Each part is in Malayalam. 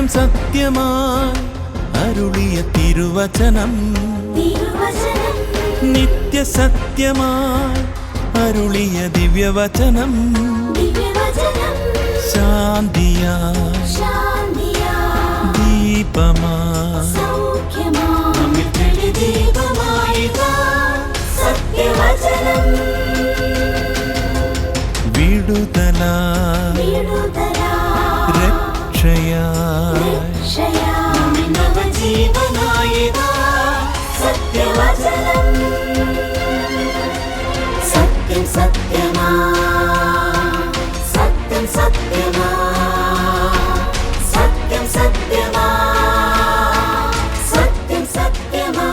സത്യം സത്യമായി അരുളിയ തിരുവചനം നിത്യസത്യമായി അരുളിയ ദിവ്യവചനം ശാന്തിയായി ദീപമായി വിടുതലായി രക്ഷയായി സത്യം സത്യമാ സത്യം സത്യമാ സത്യം സത്യമാ സത്യം സത്യമാ.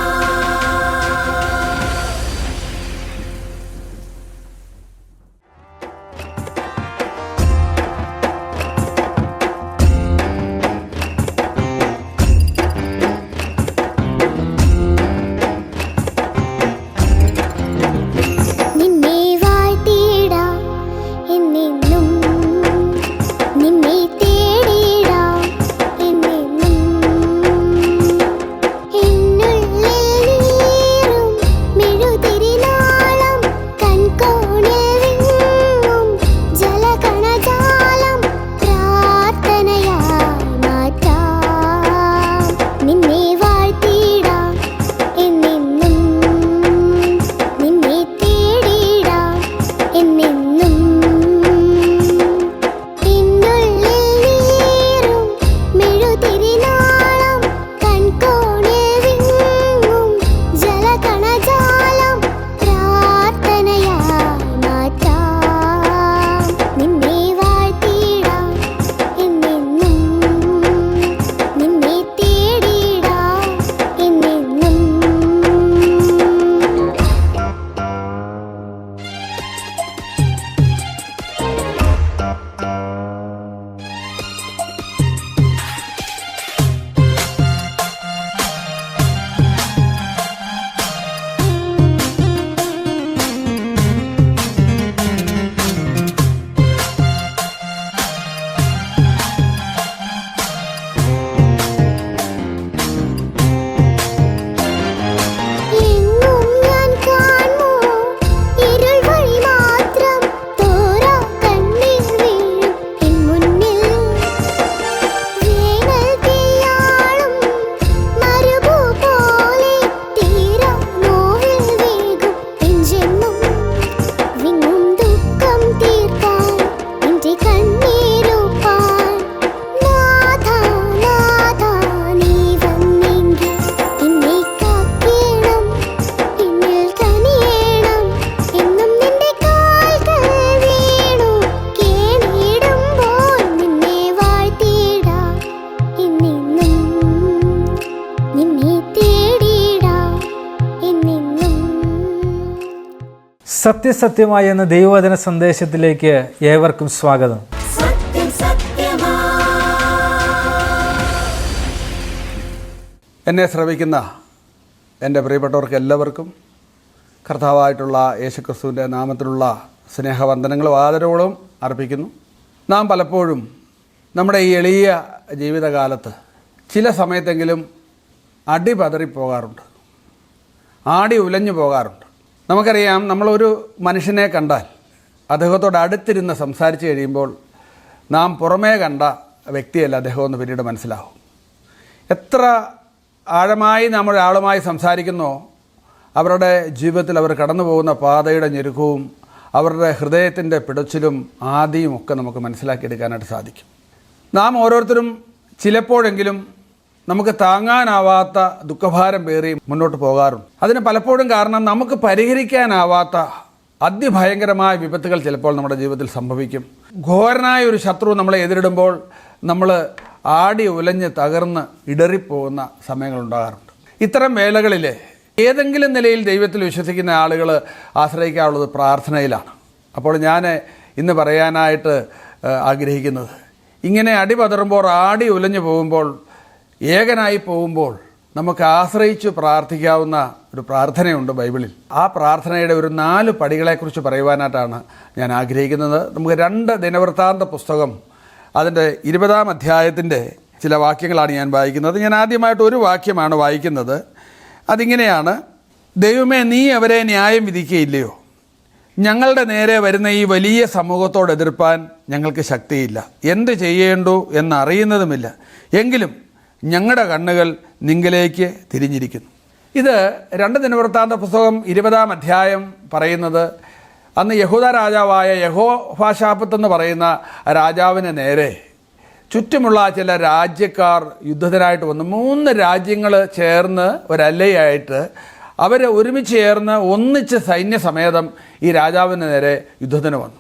സത്യസത്യമായി എന്ന ദൈവവചന സന്ദേശത്തിലേക്ക് ഏവർക്കും സ്വാഗതം. എന്നെ ശ്രവിക്കുന്ന എൻ്റെ പ്രിയപ്പെട്ടവർക്ക് എല്ലാവർക്കും കർത്താവായിട്ടുള്ള യേശുക്രിസ്തുവിൻ്റെ നാമത്തിലുള്ള സ്നേഹവന്ദനങ്ങളും ആദരവുകളും അർപ്പിക്കുന്നു. നാം പലപ്പോഴും നമ്മുടെ ഈ എളിയ ജീവിതകാലത്ത് ചില സമയത്തെങ്കിലും അടിപതറിപ്പോകാറുണ്ട്, ആടി ഉലഞ്ഞു പോകാറുണ്ട്. നമുക്കറിയാം, നമ്മളൊരു മനുഷ്യനെ കണ്ടാൽ അദ്ദേഹത്തോട് അടുത്തിരുന്ന് സംസാരിച്ച് കഴിയുമ്പോൾ നാം പുറമേ കണ്ട വ്യക്തിയല്ല അദ്ദേഹമെന്ന് പിന്നീട് മനസ്സിലാവും. എത്ര ആഴമായി നാം ഒരാളുമായി സംസാരിക്കുന്നോ അവരുടെ ജീവിതത്തിൽ അവർ കടന്നു പോകുന്ന പാതയുടെ ഞെരുക്കവും അവരുടെ ഹൃദയത്തിൻ്റെ പിടച്ചിലും ആദിയും ഒക്കെ നമുക്ക് മനസ്സിലാക്കിയെടുക്കാനായിട്ട് സാധിക്കും. നാം ഓരോരുത്തരും ചിലപ്പോഴെങ്കിലും നമുക്ക് താങ്ങാനാവാത്ത ദുഃഖഭാരം പേറി മുന്നോട്ട് പോകാറുണ്ട്. അതിന് പലപ്പോഴും കാരണം നമുക്ക് പരിഹരിക്കാനാവാത്ത അതിഭയങ്കരമായ വിപത്തുകൾ ചിലപ്പോൾ നമ്മുടെ ജീവിതത്തിൽ സംഭവിക്കും. ഘോരനായ ഒരു ശത്രു നമ്മളെ എതിരിടുമ്പോൾ നമ്മൾ ആടി ഉലഞ്ഞ് തകർന്ന് ഇടറിപ്പോകുന്ന സമയങ്ങളുണ്ടാകാറുണ്ട്. ഇത്തരം വേളകളിൽ ഏതെങ്കിലും നിലയിൽ ദൈവത്തിൽ വിശ്വസിക്കുന്ന ആളുകൾ ആശ്രയിക്കാനുള്ളത് പ്രാർത്ഥനയിലാണ്. അപ്പോൾ ഞാൻ ഇന്ന് പറയാനായിട്ട് ആഗ്രഹിക്കുന്നത്, ഇങ്ങനെ അടിപതറുമ്പോൾ ആടി ഉലഞ്ഞു പോകുമ്പോൾ ഏകനായി പോകുമ്പോൾ നമുക്ക് ആശ്രയിച്ച് പ്രാർത്ഥിക്കാവുന്ന ഒരു പ്രാർത്ഥനയുണ്ട് ബൈബിളിൽ. ആ പ്രാർത്ഥനയുടെ ഒരു 4 പടികളെക്കുറിച്ച് പറയുവാനായിട്ടാണ് ഞാൻ ആഗ്രഹിക്കുന്നത്. നമുക്ക് 2 ദിനവൃത്താന്ത പുസ്തകം അതിൻ്റെ 20-ാം അധ്യായത്തിൻ്റെ ചില വാക്യങ്ങളാണ് ഞാൻ വായിക്കുന്നത്. ഞാൻ ആദ്യമായിട്ട് ഒരു വാക്യമാണ് വായിക്കുന്നത്. അതിങ്ങനെയാണ്: ദൈവമേ, നീ അവരെ ന്യായം വിധിക്കുകയില്ലയോ? ഞങ്ങളുടെ നേരെ വരുന്ന ഈ വലിയ സമൂഹത്തോട് എതിർപ്പാൻ ഞങ്ങൾക്ക് ശക്തിയില്ല. എന്ത് ചെയ്യേണ്ടു എന്നറിയുന്നതുമില്ല. എങ്കിലും ഞങ്ങളുടെ കണ്ണുകൾ നിങ്കിലേക്ക് തിരിഞ്ഞിരിക്കുന്നു. ഇത് 2 ദിനവൃത്താന്ത പുസ്തകം 20-ാം അധ്യായം പറയുന്നത്, അന്ന് യഹൂദ രാജാവായ യഹോവാശാപത്ത് എന്ന് പറയുന്ന രാജാവിന് നേരെ ചുറ്റുമുള്ള ചില രാജ്യക്കാർ യുദ്ധത്തിനായിട്ട് വന്നു. 3 രാജ്യങ്ങൾ ചേർന്ന് ഒരല്ലയായിട്ട് അവർ ഒരുമിച്ച് ചേർന്ന് ഒന്നിച്ച് സൈന്യസമേതം ഈ രാജാവിന് നേരെ യുദ്ധത്തിന് വന്നു.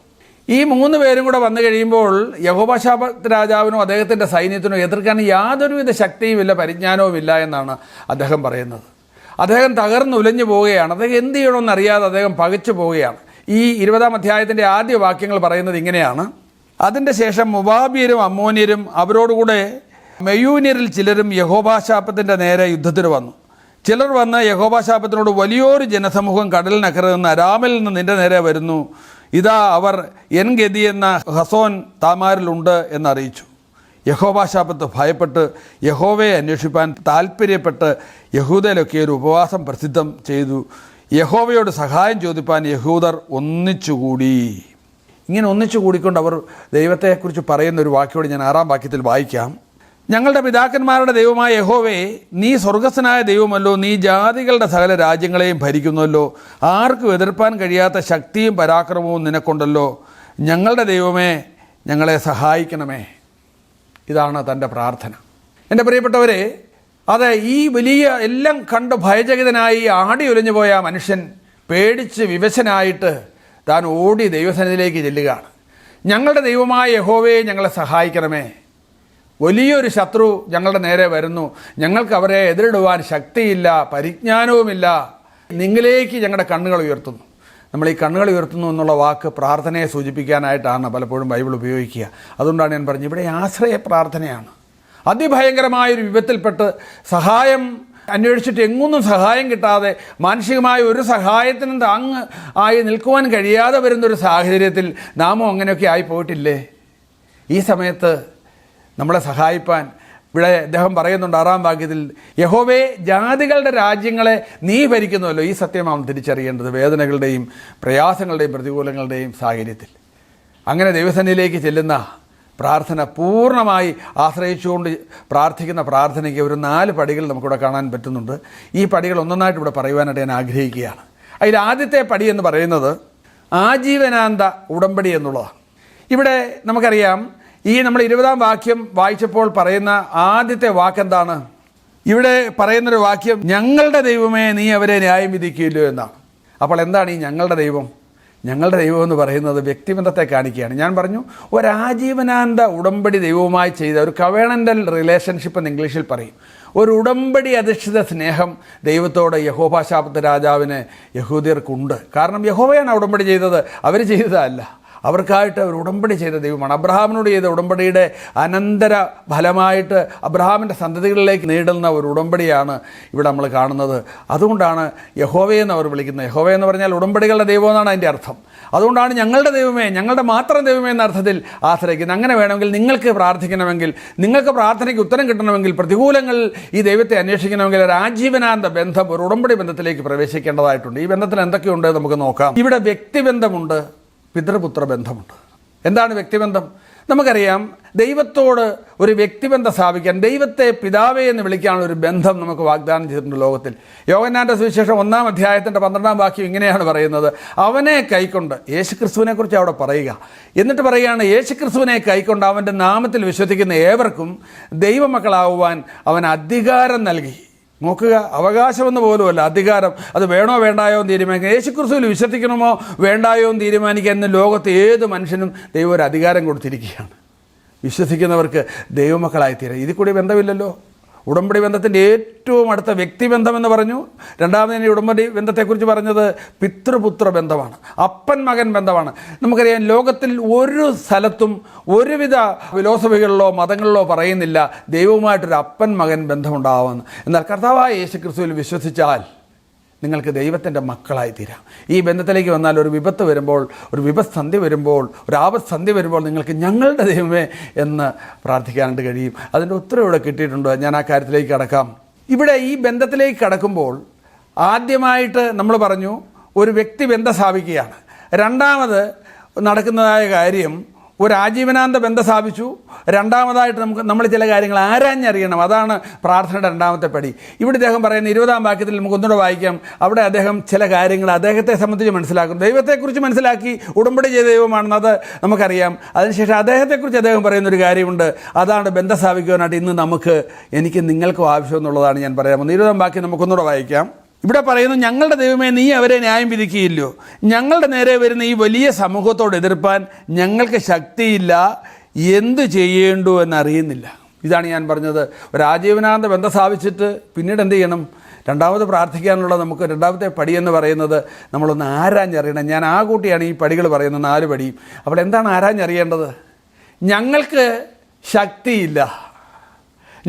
ഈ 3 പേരും കൂടെ വന്നു കഴിയുമ്പോൾ യഹോവാശാപത്ത് രാജാവിനോ അദ്ദേഹത്തിൻ്റെ സൈന്യത്തിനോ എതിർക്കാൻ യാതൊരുവിധ ശക്തിയുമില്ല, പരിജ്ഞാനവുമില്ല എന്നാണ് അദ്ദേഹം പറയുന്നത്. അദ്ദേഹം തകർന്നുലഞ്ഞു പോവുകയാണ്. അദ്ദേഹം എന്ത് ചെയ്യണമെന്നറിയാതെ അദ്ദേഹം പകച്ചു പോവുകയാണ്. ഈ 20-ാം അധ്യായത്തിൻ്റെ ആദ്യ വാക്യങ്ങൾ പറയുന്നത് ഇങ്ങനെയാണ്: അതിൻ്റെ ശേഷം മോവാബ്യരും അമ്മോന്യരും അവരോടുകൂടെ മെയൂന്യരിൽ ചിലരും യഹോവാശാപത്തിൻ്റെ നേരെ യുദ്ധത്തിന് വന്നു. ചിലർ വന്ന് യഹോവാശാപത്തിനോട്, വലിയൊരു ജനസമൂഹം കടലിനക്കരെ നിന്ന് അരാമിൽ നിന്ന് നിന്റെ നേരെ വരുന്നു. ഇതാ അവർ എൻഗതി എന്ന ഹസോൻ താമാരിലുണ്ട് എന്നറിയിച്ചു. യഹോവാശാപത്ത് ഭയപ്പെട്ട് യഹോവയെ അന്വേഷിപ്പാൻ താല്പര്യപ്പെട്ട് യഹൂദയിലൊക്കെ ഒരു ഉപവാസം പ്രസിദ്ധം ചെയ്തു. യഹോവയോട് സഹായം ചോദിപ്പാൻ യഹൂദർ ഒന്നിച്ചുകൂടി. ഇങ്ങനെ ഒന്നിച്ചു കൂടിക്കൊണ്ട് അവർ ദൈവത്തെക്കുറിച്ച് പറയുന്ന ഒരു വാക്യോട് ഞാൻ 6-ാം വാക്യത്തിൽ വായിക്കാം: ഞങ്ങളുടെ പിതാക്കന്മാരുടെ ദൈവമായ യഹോവേ, നീ സ്വർഗസ്ഥനായ ദൈവമല്ലോ. നീ ജാതികളുടെ സകല രാജ്യങ്ങളെയും ഭരിക്കുന്നുവല്ലോ. ആർക്കും എതിർപ്പാൻ കഴിയാത്ത ശക്തിയും പരാക്രമവും നിനക്കുണ്ടല്ലോ. ഞങ്ങളുടെ ദൈവമേ, ഞങ്ങളെ സഹായിക്കണമേ. ഇതാണ് തൻ്റെ പ്രാർത്ഥന. എൻ്റെ പ്രിയപ്പെട്ടവരെ, അത് ഈ വലിയ എല്ലാം കണ്ട് ഭയചകിതനായി ആടി ഒലിഞ്ഞു പോയ ആ മനുഷ്യൻ പേടിച്ച് വിവശനായിട്ട് താൻ ഓടി ദൈവസന്നിധിയിലേക്ക് ചെല്ലുകയാണ്. ഞങ്ങളുടെ ദൈവമായ യഹോവയെ, ഞങ്ങളെ സഹായിക്കണമേ. വലിയൊരു ശത്രു ഞങ്ങളുടെ നേരെ വരുന്നു. ഞങ്ങൾക്ക് അവരെ എതിരിടുവാൻ ശക്തിയില്ല, പരിജ്ഞാനവുമില്ല. നിങ്ങളിലേക്ക് ഞങ്ങളുടെ കണ്ണുകൾ ഉയർത്തുന്നു. നമ്മൾ ഈ കണ്ണുകൾ ഉയർത്തുന്നു എന്നുള്ള വാക്ക് പ്രാർത്ഥനയെ സൂചിപ്പിക്കാനായിട്ടാണ് പലപ്പോഴും ബൈബിൾ ഉപയോഗിക്കുക. അതുകൊണ്ടാണ് ഞാൻ പറഞ്ഞത്, ഇവിടെ ആശ്രയ പ്രാർത്ഥനയാണ്. അതിഭയങ്കരമായൊരു വിപത്തിൽപ്പെട്ട് സഹായം അന്വേഷിച്ചിട്ട് എങ്ങൊന്നും സഹായം കിട്ടാതെ, മാനസികമായ ഒരു സഹായത്തിനും താങ്ങ് ആയി നിൽക്കുവാൻ കഴിയാതെ വരുന്നൊരു സാഹചര്യത്തിൽ നാമും അങ്ങനെയൊക്കെ ആയി പോയിട്ടില്ലേ? ഈ സമയത്ത് നമ്മളെ സഹായിപ്പാൻ ഇവിടെ അദ്ദേഹം പറയുന്നുണ്ട് 6-ാം വാക്യത്തിൽ, യഹോവേ, ജാതികളുടെ രാജ്യങ്ങളെ നീ ഭരിക്കുന്നുവല്ലോ. ഈ സത്യമാണ് തിരിച്ചറിയേണ്ടത് വേദനകളുടെയും പ്രയാസങ്ങളുടെയും പ്രതികൂലങ്ങളുടെയും സാഹചര്യത്തിൽ. അങ്ങനെ ദൈവസന്നിധിയിലേക്ക് ചെല്ലുന്ന പ്രാർത്ഥന പൂർണ്ണമായി ആശ്രയിച്ചുകൊണ്ട് പ്രാർത്ഥിക്കുന്ന പ്രാർത്ഥനയ്ക്ക് ഒരു 4 പടികൾ നമുക്കിവിടെ കാണാൻ പറ്റുന്നുണ്ട്. ഈ പടികൾ ഒന്നൊന്നായിട്ട് ഇവിടെ പറയുവാനായിട്ട് ഞാൻ ആഗ്രഹിക്കുകയാണ്. അതിൽ ആദ്യത്തെ പടി എന്ന് പറയുന്നത് ആജീവനാന്ത ഉടമ്പടി എന്നുള്ളതാണ്. ഇവിടെ നമുക്കറിയാം, ഈ നമ്മൾ 20-ാം വാക്യം വായിച്ചപ്പോൾ പറയുന്ന ആദ്യത്തെ വാക്കെന്താണ്? ഇവിടെ പറയുന്നൊരു വാക്യം, ഞങ്ങളുടെ ദൈവമേ, നീ അവരെ ന്യായം വിധിക്കില്ലോ എന്നാണ്. അപ്പോൾ എന്താണ് ഈ ഞങ്ങളുടെ ദൈവം? ഞങ്ങളുടെ ദൈവം എന്ന് പറയുന്നത് വ്യക്തിബന്ധത്തെ കാണിക്കുകയാണ്. ഞാൻ പറഞ്ഞു, ഒരാജീവനാന്ത ഉടമ്പടി ദൈവവുമായി ചെയ്ത ഒരു കവേണൻ്റൽ റിലേഷൻഷിപ്പ് എന്ന് ഇംഗ്ലീഷിൽ പറയും. ഒരു ഉടമ്പടി അധിഷ്ഠിത സ്നേഹം ദൈവത്തോട് യഹോവാശാപത്ത് രാജാവിന് യഹൂദിയർക്കുണ്ട്. കാരണം യഹോവയാണ് ഉടമ്പടി ചെയ്തത്, അവർ ചെയ്തതല്ല. അവർക്കായിട്ട് ഒരു ഉടമ്പടി ചെയ്ത ദൈവമാണ്. അബ്രഹാമിനോട് ചെയ്ത ഉടമ്പടിയുടെ അനന്തര ഫലമായിട്ട് അബ്രഹാമിൻ്റെ സന്തതികളിലേക്ക് നേടുന്ന ഒരു ഉടമ്പടിയാണ് ഇവിടെ നമ്മൾ കാണുന്നത്. അതുകൊണ്ടാണ് യഹോവയെന്ന് അവർ വിളിക്കുന്നത്. യഹോവയെന്ന് പറഞ്ഞാൽ ഉടമ്പടികളുടെ ദൈവം എന്നാണ് അതിൻ്റെ അർത്ഥം. അതുകൊണ്ടാണ് ഞങ്ങളുടെ ദൈവമേ, ഞങ്ങളുടെ മാത്രം ദൈവമേ എന്ന അർത്ഥത്തിൽ ആശ്രയിക്കുന്നത്. അങ്ങനെ വേണമെങ്കിൽ നിങ്ങൾക്ക് പ്രാർത്ഥിക്കണമെങ്കിൽ, നിങ്ങൾക്ക് പ്രാർത്ഥനയ്ക്ക് ഉത്തരം കിട്ടണമെങ്കിൽ, പ്രതികൂലങ്ങളിൽ ഈ ദൈവത്തെ അന്വേഷിക്കണമെങ്കിൽ ഒരു ആജീവനാന്ത ബന്ധം, ഒരു ഉടമ്പടി ബന്ധത്തിലേക്ക് പ്രവേശിക്കേണ്ടതായിട്ടുണ്ട്. ഈ ബന്ധത്തിൽ എന്തൊക്കെയുണ്ട് നമുക്ക് നോക്കാം. ഇവിടെ വ്യക്തിബന്ധമുണ്ട്, പിതൃപുത്ര ബന്ധമുണ്ട്. എന്താണ് വ്യക്തിബന്ധം? നമുക്കറിയാം, ദൈവത്തോട് ഒരു വ്യക്തിബന്ധം സ്ഥാപിക്കാൻ, ദൈവത്തെ പിതാവേ എന്ന് വിളിക്കാനുള്ള ഒരു ബന്ധം നമുക്ക് വാഗ്ദാനം ചെയ്തിട്ടുണ്ട് ലോകത്തിൽ. യോഹന്നാൻ്റെ സുവിശേഷം 1-ാം അധ്യായത്തിൻ്റെ 12-ാം വാക്യം ഇങ്ങനെയാണ് പറയുന്നത്: അവനെ കൈക്കൊണ്ട്, യേശുക്രിസ്തുവിനെ കുറിച്ച് അവിടെ പറയുക. എന്നിട്ട് പറയുകയാണ്, യേശുക്രിസ്തുവിനെ കൈക്കൊണ്ട് അവൻ്റെ നാമത്തിൽ വിശ്വസിക്കുന്ന ഏവർക്കും ദൈവമക്കളാവുവാൻ അവൻ അധികാരം നൽകി. നോക്കുക, അവകാശമെന്ന് പോലുമല്ല, അധികാരം. അത് വേണോ വേണ്ടായോ എന്ന് തീരുമാനിക്കുക. യേശുക്രിസ്തുവിൽ വിശ്വസിക്കണമോ വേണ്ടായോ എന്ന് തീരുമാനിക്കുക. ഇന്ന് ലോകത്ത് ഏത് മനുഷ്യനും ദൈവം ഒരു അധികാരം കൊടുത്തിരിക്കുകയാണ്. വിശ്വസിക്കുന്നവർക്ക് ദൈവമക്കളായിത്തീരാം. ഇതിൽ കൂടി ബന്ധമില്ലല്ലോ. ഉടമ്പടി ബന്ധത്തിൻ്റെ ഏറ്റവും അടുത്ത വ്യക്തിബന്ധമെന്ന് പറഞ്ഞു. രണ്ടാമതിന് ഉടമ്പടി ബന്ധത്തെക്കുറിച്ച് പറഞ്ഞത് പിതൃപുത്ര ബന്ധമാണ്, അപ്പൻ മകൻ ബന്ധമാണ്. നമുക്കറിയാം, ലോകത്തിൽ ഒരു സ്ഥലത്തും ഒരുവിധ ഫിലോസഫികളിലോ മതങ്ങളിലോ പറയുന്നില്ല ദൈവവുമായിട്ടൊരു അപ്പൻ മകൻ ബന്ധമുണ്ടാവുമെന്ന്. എന്നാൽ കർത്താവായ യേശുക്രിസ്തുവിൽ വിശ്വസിച്ചാൽ നിങ്ങൾക്ക് ദൈവത്തിൻ്റെ മക്കളായി തീരാം. ഈ ബന്ധത്തിലേക്ക് വന്നാൽ ഒരു വിപത്ത് വരുമ്പോൾ, ഒരു വിപത്സന്ധി വരുമ്പോൾ, ഒരു ആപത്സന്ധി വരുമ്പോൾ നിങ്ങൾക്ക് ഞങ്ങളുടെ ദൈവമേ എന്ന് പ്രാർത്ഥിക്കാനായിട്ട് കഴിയും. അതിൻ്റെ ഉത്തരവ് ഇവിടെ കിട്ടിയിട്ടുണ്ട്. ഞാൻ ആ കാര്യത്തിലേക്ക് കടക്കാം. ഇവിടെ ഈ ബന്ധത്തിലേക്ക് കടക്കുമ്പോൾ ആദ്യമായിട്ട് നമ്മൾ പറഞ്ഞു ഒരു വ്യക്തി ബന്ധം സ്ഥാപിക്കുകയാണ്. രണ്ടാമത് നടക്കുന്നതായ കാര്യം ഒരു ആജീവനാന്ത ബന്ധം സ്ഥാപിച്ചു. രണ്ടാമതായിട്ട് നമ്മൾ ചില കാര്യങ്ങൾ ആരാഞ്ഞറിയണം. അതാണ് പ്രാർത്ഥനയുടെ രണ്ടാമത്തെ പടി. ഇവിടെ ഇദ്ദേഹം പറയുന്ന 20-ാം വാക്യത്തിൽ നമുക്ക് ഒന്നുകൂടെ വായിക്കാം. അവിടെ അദ്ദേഹം ചില കാര്യങ്ങൾ അദ്ദേഹത്തെ സംബന്ധിച്ച് മനസ്സിലാക്കും. ദൈവത്തെക്കുറിച്ച് മനസ്സിലാക്കി ഉടമ്പടി ചെയ്ത ദൈവമാണെന്ന് അത് നമുക്കറിയാം. അതിനുശേഷം അദ്ദേഹത്തെക്കുറിച്ച് അദ്ദേഹം പറയുന്നൊരു കാര്യമുണ്ട്. അതാണ് ബന്ധം സ്ഥാപിക്കുവാനായിട്ട് ഇന്ന് എനിക്ക് നിങ്ങൾക്കും ആവശ്യമെന്നുള്ളതാണ് ഞാൻ പറയാൻ പോകുന്നത്. 20-ാം വാക്യം നമുക്കൊന്നുകൂടെ വായിക്കാം. ഇവിടെ പറയുന്നു, ഞങ്ങളുടെ ദൈവമേ നീ അവരെ ന്യായം വിധിക്കുകയില്ലയോ? ഞങ്ങളുടെ നേരെ വരുന്ന ഈ വലിയ സമൂഹത്തോട് എതിർപ്പാൻ ഞങ്ങൾക്ക് ശക്തിയില്ല, എന്തു ചെയ്യേണ്ടു എന്നറിയുന്നില്ല. ഇതാണ് ഞാൻ പറഞ്ഞത്. ഒരു ആജീവനാന്ത ബന്ധം സ്ഥാപിച്ചിട്ട് പിന്നീട് എന്ത് ചെയ്യണം? രണ്ടാമത് പ്രാർത്ഥിക്കാനുള്ള നമുക്ക് രണ്ടാമത്തെ പടി എന്ന് പറയുന്നത് നമ്മളൊന്ന് ആരാഞ്ഞറിയണം. ഞാൻ ആ കൂട്ടിയാണ് ഈ പടികൾ പറയുന്നത്, 4 പടിയും. അപ്പോൾ എന്താണ് ആരാഞ്ഞറിയേണ്ടത്? ഞങ്ങൾക്ക് ശക്തിയില്ല,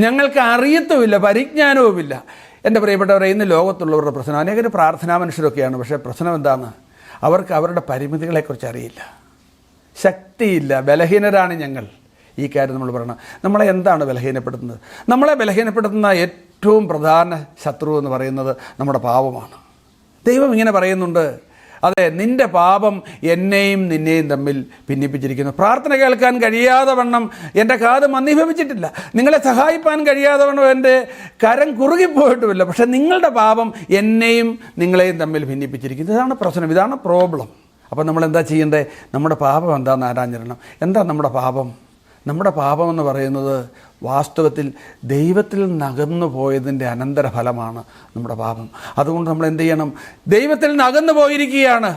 ഞങ്ങൾക്ക് അറിയത്തുമില്ല, പരിജ്ഞാനവുമില്ല. എൻ്റെ പ്രിയപ്പെട്ടവരെ, ഇന്ന് ലോകത്തുള്ളവരുടെ പ്രശ്നം, അനേകം പ്രാർത്ഥനാ മനുഷ്യരൊക്കെയാണ്. പക്ഷേ പ്രശ്നം എന്താണ്? അവർക്ക് അവരുടെ പരിമിതികളെക്കുറിച്ച് അറിയില്ല, ശക്തിയില്ല, ബലഹീനരാണ് ഞങ്ങൾ. ഈ കാര്യം നമ്മൾ പറയണം. നമ്മളെ എന്താണ് ബലഹീനപ്പെടുത്തുന്നത്? നമ്മളെ ബലഹീനപ്പെടുത്തുന്ന ഏറ്റവും പ്രധാന ശത്രു എന്ന് പറയുന്നത് നമ്മുടെ പാപമാണ്. ദൈവം ഇങ്ങനെ പറയുന്നുണ്ട്, അതെ, നിൻ്റെ പാപം എന്നെയും നിന്നെയും തമ്മിൽ ഭിന്നിപ്പിച്ചിരിക്കുന്നു. പ്രാർത്ഥന കേൾക്കാൻ കഴിയാതെ വണ്ണം എൻ്റെ കാത് മന്ദീഭവിച്ചിട്ടില്ല, നിങ്ങളെ സഹായിപ്പാൻ കഴിയാതെ വണ്ണം എൻ്റെ കരം കുറുകിപ്പോയിട്ടുമില്ല. പക്ഷേ നിങ്ങളുടെ പാപം എന്നെയും നിങ്ങളെയും തമ്മിൽ ഭിന്നിപ്പിച്ചിരിക്കുന്നു. ഇതാണ് പ്രശ്നം, ഇതാണ് പ്രോബ്ലം. അപ്പോൾ നമ്മൾ എന്താ ചെയ്യേണ്ടത്? നമ്മുടെ പാപം എന്താണെന്ന് ആരാഞ്ഞിരണം. എന്താ നമ്മുടെ പാപം? നമ്മുടെ പാപമെന്ന് പറയുന്നത് വാസ്തവത്തിൽ ദൈവത്തിൽ നിന്ന് അകന്നു പോയതിൻ്റെ അനന്തരഫലമാണ് നമ്മുടെ പാപം. അതുകൊണ്ട് നമ്മൾ എന്ത് ചെയ്യണം? ദൈവത്തിൽ നിന്ന് അകന്നു പോയിരിക്കുകയാണ്,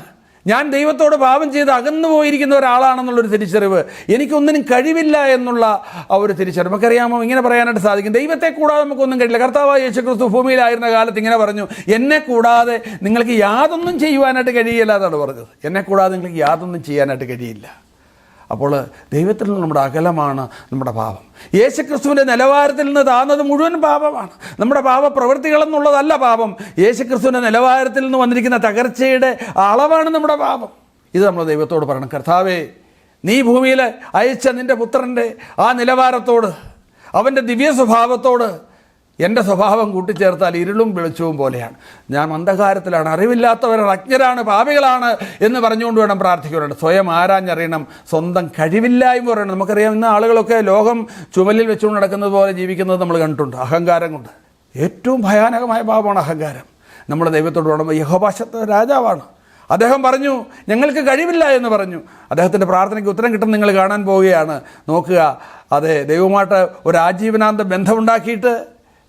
ഞാൻ ദൈവത്തോട് പാപം ചെയ്ത് അകന്നു പോയിരിക്കുന്ന ഒരാളാണെന്നുള്ളൊരു തിരിച്ചറിവ്, എനിക്കൊന്നിനും കഴിവില്ല എന്നുള്ള ആ ഒരു തിരിച്ചറിവ്. നമുക്കറിയാമോ, ഇങ്ങനെ പറയാനായിട്ട് സാധിക്കും, ദൈവത്തെ കൂടാതെ നമുക്കൊന്നും കഴിയില്ല. കർത്താവായ യേശുക്രിസ്തു ഭൂമിയിലായിരുന്ന കാലത്ത് ഇങ്ങനെ പറഞ്ഞു, എന്നെ കൂടാതെ നിങ്ങൾക്ക് യാതൊന്നും ചെയ്യുവാനായിട്ട് കഴിയില്ല എന്നാണ് പറഞ്ഞത്. എന്നെ കൂടാതെ നിങ്ങൾക്ക് യാതൊന്നും ചെയ്യാനായിട്ട് കഴിയില്ല. അപ്പോൾ ദൈവത്തിൽ നിന്ന് നമ്മുടെ അകലമാണ് നമ്മുടെ പാപം. യേശുക്രിസ്തുവിൻ്റെ നിലവാരത്തിൽ നിന്ന് താഴ്ന്നത് മുഴുവൻ പാപമാണ്. നമ്മുടെ പാപപ്രവൃത്തികളെന്നുള്ളതല്ല പാപം, യേശുക്രിസ്തുവിൻ്റെ നിലവാരത്തിൽ നിന്ന് വന്നിരിക്കുന്ന തകർച്ചയുടെ അളവാണ് നമ്മുടെ പാപം. ഇത് നമ്മൾ ദൈവത്തോട് പറയണം, കർത്താവേ, നീ ഭൂമിയിൽ അയച്ച നിൻ്റെ പുത്രൻ്റെ ആ നിലവാരത്തോട്, അവൻ്റെ ദിവ്യ സ്വഭാവത്തോട് എൻ്റെ സ്വഭാവം കൂട്ടിച്ചേർത്താൽ ഇരുളും വെളിച്ചവും പോലെയാണ്. ഞാൻ അന്ധകാരത്തിലാണ്, അറിവില്ലാത്തവരാണ്, അജ്ഞരാണ്, പാപികളാണ് എന്ന് പറഞ്ഞുകൊണ്ട് വേണം പ്രാർത്ഥിക്കാറുണ്ട്. സ്വയം ആരാഞ്ഞറിയണം, സ്വന്തം കഴിവില്ലായ്മ പറയണം. നമുക്കറിയാം, ഇന്ന് ആളുകളൊക്കെ ലോകം ചുമലിൽ വെച്ചുകൊണ്ട് നടക്കുന്നത് പോലെ ജീവിക്കുന്നത് നമ്മൾ കണ്ടിട്ടുണ്ട്, അഹങ്കാരം കൊണ്ട്. ഏറ്റവും ഭയാനകമായ പാപമാണ് അഹങ്കാരം. നമ്മൾ ദൈവത്തോട് വേണം, യഹോവ രാജാവാണ്, അദ്ദേഹം പറഞ്ഞു ഞങ്ങൾക്ക് കഴിവില്ല എന്ന് പറഞ്ഞു. അദ്ദേഹത്തിൻ്റെ പ്രാർത്ഥനയ്ക്ക് ഉത്തരം കിട്ടും നിങ്ങൾ കാണാൻ പോവുകയാണ്. നോക്കുക, അതെ, ദൈവമായിട്ട് ഒരു ആജീവനാന്ത ബന്ധമുണ്ടാക്കിയിട്ട്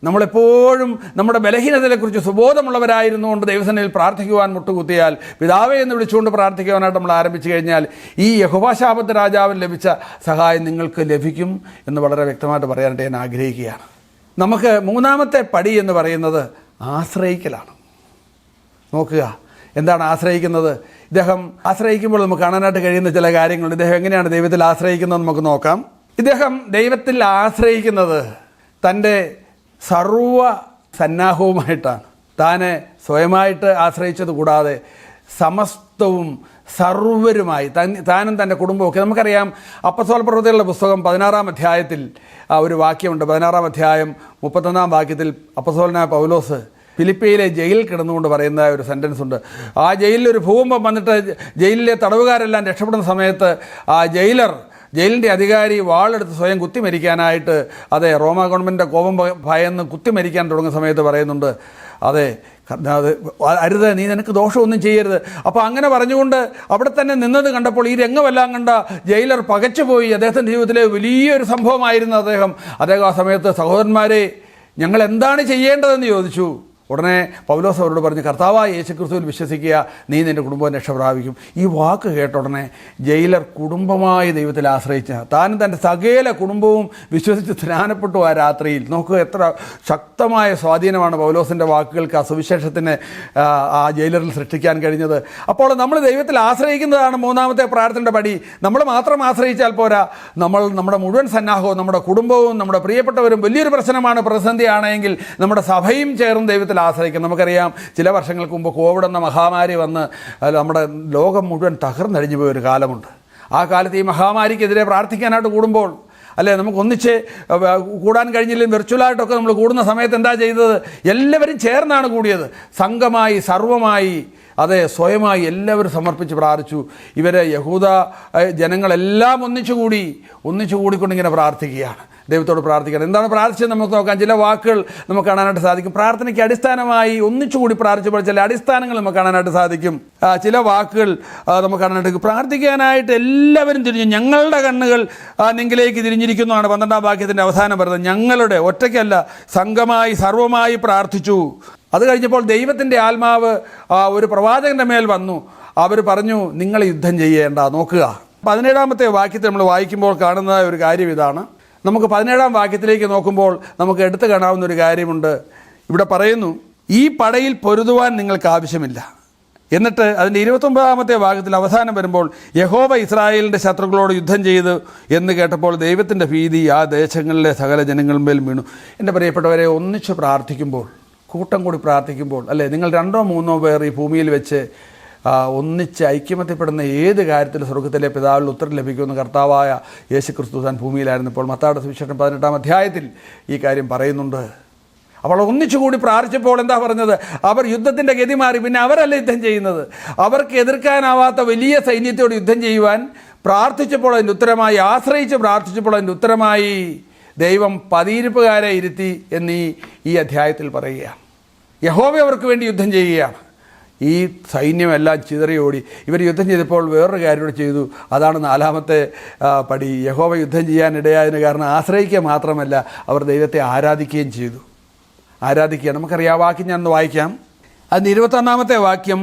നമ്മളെപ്പോഴും നമ്മുടെ ബലഹീനതയെക്കുറിച്ച് സുബോധമുള്ളവരായിരുന്നുകൊണ്ട് ദൈവസന്നിധിയിൽ പ്രാർത്ഥിക്കുവാൻ മുട്ടുകുത്തിയാൽ, പിതാവേ എന്ന് വിളിച്ചുകൊണ്ട് പ്രാർത്ഥിക്കുവാനായിട്ട് നമ്മൾ ആരംഭിച്ചു കഴിഞ്ഞാൽ ഈ യഹോവശാപത്ത് രാജാവിന് ലഭിച്ച സഹായം നിങ്ങൾക്ക് ലഭിക്കും എന്ന് വളരെ വ്യക്തമായിട്ട് പറയാനായിട്ട് ഞാൻ ആഗ്രഹിക്കുകയാണ്. നമുക്ക് മൂന്നാമത്തെ പടി എന്ന് പറയുന്നത് ആശ്രയിക്കലാണ്. നോക്കുക, എന്താണ് ആശ്രയിക്കുന്നത്? ഇദ്ദേഹം ആശ്രയിക്കുമ്പോൾ നമുക്ക് കാണാനായിട്ട് കഴിയുന്ന ചില കാര്യങ്ങളുണ്ട്. ഇദ്ദേഹം എങ്ങനെയാണ് ദൈവത്തിൽ ആശ്രയിക്കുന്നത് നമുക്ക് നോക്കാം. ഇദ്ദേഹം ദൈവത്തിൽ ആശ്രയിക്കുന്നത് തൻ്റെ സർവ സന്നാഹവുമായിട്ടാണ്. താനെ സ്വയമായിട്ട് ആശ്രയിച്ചത് കൂടാതെ സമസ്തവും സർവരുമായി താനും തൻ്റെ കുടുംബമൊക്കെ. നമുക്കറിയാം, അപ്പസ്തോല പ്രവൃത്തികളുടെ പുസ്തകം 16-ാം അധ്യായത്തിൽ ഒരു വാക്യമുണ്ട്. 16-ാം അധ്യായം 31-ാം വാക്യത്തിൽ അപ്പസ്തോലനായ പൗലോസ് ഫിലിപ്പിയിലെ ജയിലിൽ കിടന്നുകൊണ്ട് പറയുന്ന ഒരു സെൻറ്റൻസ് ഉണ്ട്. ആ ജയിലിൽ ഒരു ഭൂകമ്പം വന്നിട്ട് ജയിലിലെ തടവുകാരെല്ലാം രക്ഷപ്പെടുന്ന സമയത്ത് ആ ജയിലിൻ്റെ അധികാരി വാളെടുത്ത് സ്വയം കുത്തിമരിക്കാനായിട്ട്, അതെ, റോമ ഗവൺമെൻറ്റിൻ്റെ കോപം ഭയന്ന് കുത്തിമരിക്കാൻ തുടങ്ങുന്ന സമയത്ത് പറയുന്നുണ്ട്, അതെ, അരുത്, നീ നിനക്ക് ദോഷമൊന്നും ചെയ്യരുത്. അപ്പോൾ അങ്ങനെ പറഞ്ഞുകൊണ്ട് അവിടെ തന്നെ നിന്നത് കണ്ടപ്പോൾ ഈ രംഗമെല്ലാം കണ്ട ജയിലർ പകച്ചുപോയി. അദ്ദേഹത്തിൻ്റെ ജീവിതത്തിലെ വലിയൊരു സംഭവമായിരുന്നു അദ്ദേഹം ആ സമയത്ത്, സഹോദരന്മാരെ, ഞങ്ങൾ എന്താണ് ചെയ്യേണ്ടതെന്ന് ചോദിച്ചു. ഉടനെ പൗലോസ് അവരോട് പറഞ്ഞു, കർത്താവായ യേശുക്രിസ്തുവിൽ വിശ്വസിക്കുക, നീ നിൻ്റെ കുടുംബം രക്ഷ പ്രാപിക്കും. ഈ വാക്ക് കേട്ട ഉടനെ ജയിലർ കുടുംബമായി ദൈവത്തിൽ ആശ്രയിച്ച, താനും തൻ്റെ സകല കുടുംബവും വിശ്വസിച്ച് സ്നാനപ്പെട്ടു ആ രാത്രിയിൽ. നോക്കുക, എത്ര ശക്തമായ സ്വാധീനമാണ് പൗലോസിൻ്റെ വാക്കുകൾക്ക് ആ സുവിശേഷത്തിന് ആ ജയിലറിൽ സൃഷ്ടിക്കാൻ കഴിഞ്ഞത്. അപ്പോൾ നമ്മൾ ദൈവത്തിൽ ആശ്രയിക്കുന്നതാണ് മൂന്നാമത്തെ പ്രാർത്ഥനയുടെ പടി. നമ്മൾ മാത്രം ആശ്രയിച്ചാൽ പോരാ, നമ്മുടെ മുഴുവൻ സന്നാഹവും, നമ്മുടെ കുടുംബവും, നമ്മുടെ പ്രിയപ്പെട്ടവരും വലിയൊരു പ്രശ്നമാണ്, പ്രതിസന്ധിയാണെങ്കിൽ നമ്മുടെ സഭയും ചേർന്ന് ദൈവത്തിൽ ദൈവത്തിൽ ആശ്രയിക്കണം. നമുക്കറിയാം ചില വർഷങ്ങൾക്ക് മുമ്പ് കോവിഡ് എന്ന മഹാമാരി വന്ന് നമ്മുടെ ലോകം മുഴുവൻ തകർന്നടിഞ്ഞു പോയൊരു കാലമുണ്ട്. ആ കാലത്ത് ഈ മഹാമാരിക്കെതിരെ പ്രാർത്ഥിക്കാനായിട്ട് കൂടുമ്പോൾ അല്ലേ, നമുക്ക് ഒന്നിച്ച് കൂടാൻ കഴിഞ്ഞില്ലെങ്കിൽ വെർച്വലായിട്ടൊക്കെ നമ്മൾ കൂടുന്ന സമയത്ത് എന്താ ചെയ്തത്? എല്ലാവരും ചേർന്നാണ് കൂടിയത്. സംഘമായി, സർവമായി, അതെ, സ്വയമായി എല്ലാവരും സമർപ്പിച്ച് പ്രാർത്ഥിച്ചു. ഇവരെ യഹൂദ ജനങ്ങളെല്ലാം ഒന്നിച്ചു കൂടിക്കൊണ്ടിങ്ങനെ പ്രാർത്ഥിക്കുകയാണ്, ദൈവത്തോട് പ്രാർത്ഥിക്കണം. എന്താണ് പ്രാർത്ഥിച്ചത് നമുക്ക് നോക്കാം. ചില വാക്കുകൾ നമുക്ക് കാണാനായിട്ട് സാധിക്കും. പ്രാർത്ഥനയ്ക്ക് അടിസ്ഥാനമായി ഒന്നിച്ചുകൂടി പ്രാർത്ഥിച്ചപ്പോൾ ചില അടിസ്ഥാനങ്ങൾ നമുക്ക് കാണാനായിട്ട് സാധിക്കും. ചില വാക്കുകൾ നമുക്ക് കാണാനായിട്ട് പ്രാർത്ഥിക്കാനായിട്ട് എല്ലാവരും തിരിഞ്ഞു. ഞങ്ങളുടെ കണ്ണുകൾ നിങ്കിലേക്ക് തിരിഞ്ഞിരിക്കുന്നതാണ് 12-ാം വാക്യത്തിൻ്റെ അവസാനം പറയുന്നത്. ഞങ്ങളുടെ, ഒറ്റയ്ക്കല്ല, സംഘമായി സർവമായി പ്രാർത്ഥിച്ചു. അത് കഴിഞ്ഞപ്പോൾ ദൈവത്തിൻ്റെ ആത്മാവ് ഒരു പ്രവാചകൻ്റെ മേൽ വന്നു. അവർ പറഞ്ഞു, നിങ്ങൾ യുദ്ധം ചെയ്യേണ്ട. നോക്കുക, 17-ാമത്തെ വാക്യത്തിൽ നമ്മൾ വായിക്കുമ്പോൾ കാണുന്ന ഒരു കാര്യം ഇതാണ്. നമുക്ക് 17-ാം വാക്യത്തിലേക്ക് നോക്കുമ്പോൾ നമുക്ക് എടുത്തു കാണാവുന്ന ഒരു കാര്യമുണ്ട്. ഇവിടെ പറയുന്നു, ഈ പടയിൽ പൊരുതുവാൻ നിങ്ങൾക്ക് ആവശ്യമില്ല. എന്നിട്ട് അതിൻ്റെ 29-ാമത്തെ വാക്യത്തിൽ അവസാനം വരുമ്പോൾ, യഹോവ ഇസ്രായേലിൻ്റെ ശത്രുക്കളോട് യുദ്ധം ചെയ്തു എന്ന് കേട്ടപ്പോൾ ദൈവത്തിൻ്റെ ഭീതി ആ ദേശങ്ങളിലെ സകല ജനങ്ങളുമേൽ വീണു. എൻ്റെ പ്രിയപ്പെട്ടവരെ, ഒന്നിച്ച് പ്രാർത്ഥിക്കുമ്പോൾ, കൂട്ടം കൂടി പ്രാർത്ഥിക്കുമ്പോൾ, അല്ലേ, നിങ്ങൾ 2-3 പേർ ഈ ഭൂമിയിൽ വെച്ച് ഒന്നിച്ച് ഐക്യമത്യപ്പെടുന്ന ഏത് കാര്യത്തിൽ സ്വർഗത്തിലെ പിതാവിൽ ഉത്തരം ലഭിക്കുമെന്ന് കർത്താവായ യേശുക്രിസ്തു താൻ ഭൂമിയിലായിരുന്നപ്പോൾ മത്തായിയുടെ സുവിശേഷം 18-ാം അധ്യായത്തിൽ ഈ കാര്യം പറയുന്നുണ്ട്. അപ്പോൾ ഒന്നിച്ചുകൂടി പ്രാർത്ഥിച്ചപ്പോൾ എന്താ പറഞ്ഞത്? അവർ യുദ്ധത്തിൻ്റെ ഗതി മാറി. പിന്നെ അവരല്ല യുദ്ധം ചെയ്യുന്നത്. അവർക്ക് എതിർക്കാനാവാത്ത വലിയ സൈന്യത്തോട് യുദ്ധം ചെയ്യുവാൻ പ്രാർത്ഥിച്ചപ്പോൾ അതിൻ്റെ ഉത്തരമായി, ആശ്രയിച്ച് പ്രാർത്ഥിച്ചപ്പോൾ അതിൻ്റെ ഉത്തരമായി ദൈവം പതിയിരിപ്പുകാരെ ഇരുത്തി എന്ന് ഈ അധ്യായത്തിൽ പറയുകയാണ്. യഹോവ അവർക്ക് വേണ്ടി യുദ്ധം ചെയ്യുകയാണ്. ഈ സൈന്യമെല്ലാം ചിതറിയോടി. ഇവർ യുദ്ധം ചെയ്തപ്പോൾ വേറൊരു കാര്യം കൂടെ ചെയ്തു. അതാണ് 4-ാമത്തെ പടി. യഹോവ യുദ്ധം ചെയ്യാനിടയായതിന് കാരണം ആശ്രയിക്കുക മാത്രമല്ല, അവർ ദൈവത്തെ ആരാധിക്കുകയും ചെയ്തു. ആരാധിക്കുക, നമുക്കറിയാം. വാക്യം ഞാനൊന്ന് വായിക്കാം. അതിൻ്റെ 21-ാമത്തെ വാക്യം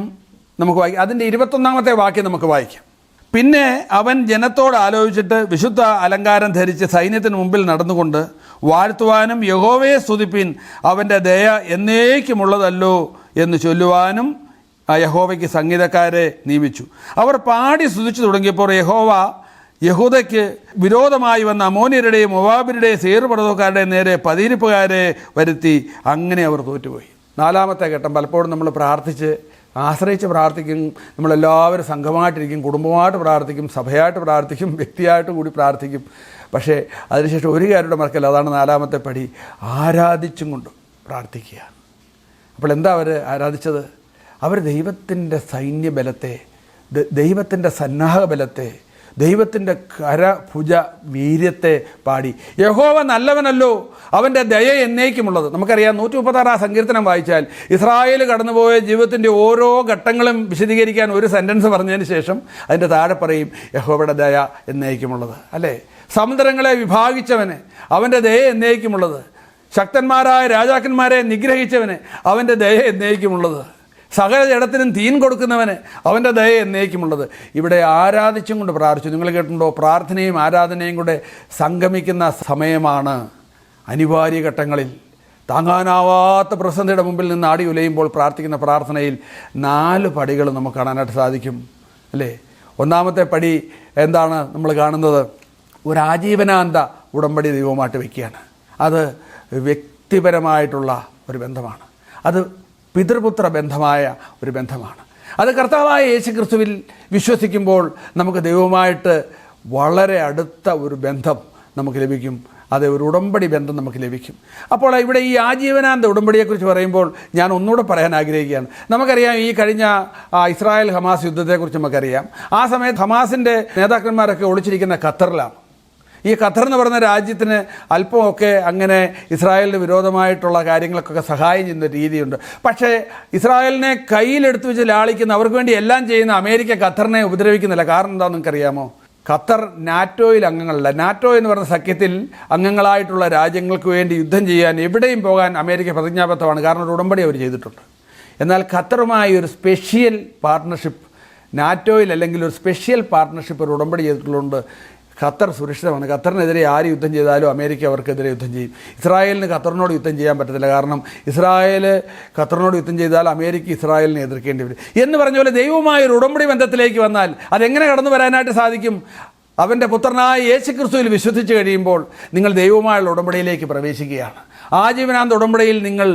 നമുക്ക് വായിക്കാം. അതിൻ്റെ 21-ാമത്തെ വാക്യം നമുക്ക് വായിക്കാം. പിന്നെ അവൻ ജനത്തോട് ആലോചിച്ചിട്ട് വിശുദ്ധ അലങ്കാരം ധരിച്ച് സൈന്യത്തിന് മുമ്പിൽ നടന്നുകൊണ്ട് വാഴ്ത്തുവാനും യഹോവയെ സ്തുതിപ്പിൻ, അവൻ്റെ ദയ എന്നേക്കുമുള്ളതല്ലോ എന്ന് ചൊല്ലുവാനും യഹോവയ്ക്ക് സംഗീതക്കാരെ നിയമിച്ചു. അവർ പാടി സ്തുതിച്ചു തുടങ്ങിയപ്പോൾ യഹോവ യഹൂദയ്ക്ക് വിരോധമായി വന്ന അമോന്യരുടെയും മൊവാബിരുടെയും സേർ പർവ്വതക്കാരുടെയും നേരെ പതിയിരിപ്പുകാരെ വരുത്തി. അങ്ങനെ അവർ തോറ്റുപോയി. 4-ാമത്തെ ഘട്ടം, പലപ്പോഴും നമ്മൾ പ്രാർത്ഥിച്ച് ആശ്രയിച്ച് പ്രാർത്ഥിക്കും. നമ്മളെല്ലാവരും സംഘമായിട്ടിരിക്കും, കുടുംബമായിട്ട് പ്രാർത്ഥിക്കും, സഭയായിട്ട് പ്രാർത്ഥിക്കും, വ്യക്തിയായിട്ട് കൂടി പ്രാർത്ഥിക്കും. പക്ഷേ അതിനുശേഷം ഒരു കാര്യയുടെ മറക്കല്ല. അതാണ് 4-ാമത്തെ പടി, ആരാധിച്ചും കൊണ്ട് പ്രാർത്ഥിക്കുക. അപ്പോൾ എന്താ അവർ ആരാധിച്ചത്? അവർ ദൈവത്തിൻ്റെ സൈന്യബലത്തെ, ദൈവത്തിൻ്റെ സന്നാഹ ബലത്തെ, ദൈവത്തിൻ്റെ കരഭുജ വീര്യത്തെ പാടി. യഹോവ നല്ലവനല്ലോ, അവൻ്റെ ദയ എന്നേക്കുമുള്ളത്. നമുക്കറിയാം, 136 സങ്കീർത്തനം വായിച്ചാൽ ഇസ്രായേൽ കടന്നുപോയ ജീവിതത്തിൻ്റെ ഓരോ ഘട്ടങ്ങളും വിശദീകരിക്കാൻ ഒരു സെൻറ്റൻസ് പറഞ്ഞതിന് ശേഷം അതിൻ്റെ താഴെ പറയും യഹോവയുടെ ദയ എന്നേക്കുമുള്ളത്. അല്ലേ, സമുദ്രങ്ങളെ വിഭാഗിച്ചവന് അവൻ്റെ ദയ എന്നേക്കുമുള്ളത്. ശക്തന്മാരായ രാജാക്കന്മാരെ നിഗ്രഹിച്ചവന് അവൻ്റെ ദയ എന്നേക്കുമുള്ളത്. സകല ജഡത്തിനും തീൻ കൊടുക്കുന്നവന് അവൻ്റെ ദയ എന്നേക്കുമുള്ളത്. ഇവിടെ ആരാധിച്ചും കൊണ്ട് പ്രാർത്ഥിച്ചു. നിങ്ങൾ കേട്ടിട്ടുണ്ടോ? പ്രാർത്ഥനയും ആരാധനയും കൂടെ സംഗമിക്കുന്ന സമയമാണ്. അനിവാര്യ ഘട്ടങ്ങളിൽ താങ്ങാനാവാത്ത പ്രതിസന്ധിയുടെ മുമ്പിൽ നിന്ന് ആടി ഉലയുമ്പോൾ പ്രാർത്ഥിക്കുന്ന പ്രാർത്ഥനയിൽ 4 പടികൾ നമുക്ക് കാണാനായിട്ട് സാധിക്കും. അല്ലേ, 1-ാമത്തെ പടി എന്താണ് നമ്മൾ കാണുന്നത്? ഒരു ആജീവനാന്ത ഉടമ്പടി ദൈവവുമായിട്ട് വയ്ക്കുകയാണ്. അത് വ്യക്തിപരമായിട്ടുള്ള ഒരു ബന്ധമാണ്. അത് പിതൃപുത്ര ബന്ധമായ ഒരു ബന്ധമാണ്. അത് കർത്താവായ യേശുക്രിസ്തുവിൽ വിശ്വസിക്കുമ്പോൾ നമുക്ക് ദൈവവുമായിട്ട് വളരെ അടുത്ത ഒരു ബന്ധം നമുക്ക് ലഭിക്കും. അത് ഒരു ഉടമ്പടി ബന്ധം നമുക്ക് ലഭിക്കും. അപ്പോൾ ഇവിടെ ഈ ആജീവനാന്ത ഉടമ്പടിയെക്കുറിച്ച് പറയുമ്പോൾ ഞാൻ ഒന്നുകൂടെ പറയാൻ ആഗ്രഹിക്കുകയാണ്. നമുക്കറിയാം, ഈ കഴിഞ്ഞ ഇസ്രായേൽ ഹമാസ് യുദ്ധത്തെക്കുറിച്ച് നമുക്കറിയാം. ആ സമയത്ത് ഹമാസിൻ്റെ നേതാക്കന്മാരൊക്കെ ഒളിച്ചിരിക്കുന്ന ഖത്തറിലാണ്. ഈ ഖത്തർ എന്ന് പറയുന്ന രാജ്യത്തിന് അല്പമൊക്കെ അങ്ങനെ ഇസ്രായേലിന് വിരോധമായിട്ടുള്ള കാര്യങ്ങൾക്കൊക്കെ സഹായം ചെയ്യുന്ന രീതിയുണ്ട്. പക്ഷേ ഇസ്രായേലിനെ കയ്യിലെടുത്ത് വെച്ച് ലാളിക്കുന്ന, അവർക്ക് വേണ്ടി എല്ലാം ചെയ്യുന്ന അമേരിക്ക ഖത്തറിനെ ഉപദ്രവിക്കുന്നില്ല. കാരണം എന്താണെന്ന് നിങ്ങൾക്കറിയാമോ? ഖത്തർ നാറ്റോയിൽ അംഗങ്ങളല്ല. നാറ്റോ എന്ന് പറയുന്ന സഖ്യത്തിൽ അംഗങ്ങളായിട്ടുള്ള രാജ്യങ്ങൾക്ക് വേണ്ടി യുദ്ധം ചെയ്യാൻ എവിടെയും പോകാൻ അമേരിക്ക പ്രതിജ്ഞാബദ്ധമാണ്. കാരണം ഒരു ഉടമ്പടി അവർ ചെയ്തിട്ടുണ്ട്. എന്നാൽ ഖത്തറുമായി ഒരു സ്പെഷ്യൽ പാർട്ട്ണർഷിപ്പ് നാറ്റോയിൽ, അല്ലെങ്കിൽ ഒരു സ്പെഷ്യൽ പാർട്ട്ണർഷിപ്പ് ഒരു ഉടമ്പടി ചെയ്തിട്ടുള്ളതുകൊണ്ട് ഖത്തർ സുരക്ഷിതമാണ്. ഖത്തറിനെതിരെ ആര് യുദ്ധം ചെയ്താലും അമേരിക്ക അവർക്കെതിരെ യുദ്ധം ചെയ്യും. ഇസ്രായേലിന് ഖത്തറിനോട് യുദ്ധം ചെയ്യാൻ പറ്റത്തില്ല. കാരണം ഇസ്രായേൽ ഖത്തറിനോട് യുദ്ധം ചെയ്താൽ അമേരിക്ക ഇസ്രായേലിനെ എതിർക്കേണ്ടി വരും. എന്ന് പറഞ്ഞ പോലെ ദൈവവുമായൊരു ഉടമ്പടി ബന്ധത്തിലേക്ക് വന്നാൽ അതെങ്ങനെ കടന്നു വരാനായിട്ട് സാധിക്കും? അവൻ്റെ പുത്രനായ യേശുക്രിസ്തുവിൽ വിശ്വസിച്ച് കഴിയുമ്പോൾ നിങ്ങൾ ദൈവവുമായുള്ള ഉടമ്പടിയിലേക്ക് പ്രവേശിക്കുകയാണ്. ആജീവനാന്ത ഉടമ്പടിയിൽ നിങ്ങൾ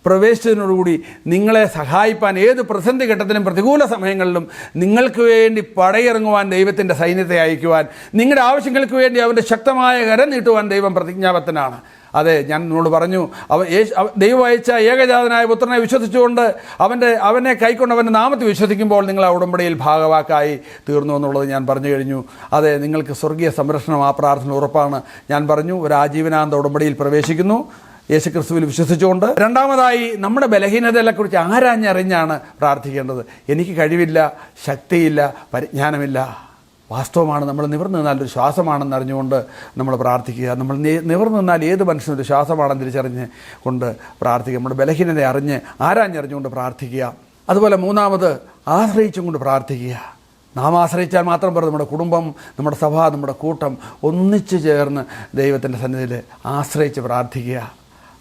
പ്രവേശിച്ചതിനോടുകൂടി നിങ്ങളെ സഹായിപ്പാൻ ഏത് പ്രതിസന്ധി ഘട്ടത്തിലും പ്രതികൂല സമയങ്ങളിലും നിങ്ങൾക്ക് വേണ്ടി പടയിറങ്ങുവാൻ ദൈവത്തിൻ്റെ സൈന്യത്തെ അയക്കുവാൻ, നിങ്ങളുടെ ആവശ്യങ്ങൾക്ക് വേണ്ടി അവൻ്റെ ശക്തമായ കരം നീട്ടുവാൻ ദൈവം പ്രതിജ്ഞാബദ്ധനാണ്. അതെ, ഞാൻ നിങ്ങളോട് പറഞ്ഞു, ദൈവം അയച്ച ഏകജാതനായ പുത്രനെ വിശ്വസിച്ചുകൊണ്ട് അവനെ കൈക്കൊണ്ട് അവൻ്റെ നാമത്തിൽ വിശ്വസിക്കുമ്പോൾ നിങ്ങൾ ആ ഉടമ്പടിയിൽ ഭാഗവാക്കായി തീർന്നു എന്നുള്ളത് ഞാൻ പറഞ്ഞു കഴിഞ്ഞു. അതെ, നിങ്ങൾക്ക് സ്വർഗീയ സംരക്ഷണം ആ പ്രാർത്ഥന ഉറപ്പാണ്. ഞാൻ പറഞ്ഞു, ഒരു ആജീവനാന്ത ഉടമ്പടിയിൽ പ്രവേശിക്കുന്നു യേശുക്രിസ്തുവിൽ വിശ്വസിച്ചുകൊണ്ട്. രണ്ടാമതായി, നമ്മുടെ ബലഹീനതകളെക്കുറിച്ച് ആരാഞ്ഞറിഞ്ഞാണ് പ്രാർത്ഥിക്കേണ്ടത്. എനിക്ക് കഴിവില്ല, ശക്തിയില്ല, പരിജ്ഞാനമില്ല. വാസ്തവമാണ്, നമ്മൾ നിവർന്നു നിന്നാൽ ഒരു ശ്വാസമാണെന്ന് അറിഞ്ഞുകൊണ്ട് നമ്മൾ പ്രാർത്ഥിക്കുക. നമ്മൾ നിവർന്നു നിന്നാൽ ഏത് മനുഷ്യനും ഒരു ശ്വാസമാണെന്ന് തിരിച്ചറിഞ്ഞ് കൊണ്ട് പ്രാർത്ഥിക്കുക. നമ്മുടെ ബലഹീനത ആരാഞ്ഞറിഞ്ഞുകൊണ്ട് പ്രാർത്ഥിക്കുക. അതുപോലെ മൂന്നാമത്, ആശ്രയിച്ചും കൊണ്ട് പ്രാർത്ഥിക്കുക. നാം ആശ്രയിച്ചാൽ മാത്രം പോരാ, നമ്മുടെ കുടുംബം, നമ്മുടെ സഭ, നമ്മുടെ കൂട്ടം ഒന്നിച്ചു ചേർന്ന് ദൈവത്തിൻ്റെ സന്നിധിയിൽ ആശ്രയിച്ച് പ്രാർത്ഥിക്കുക.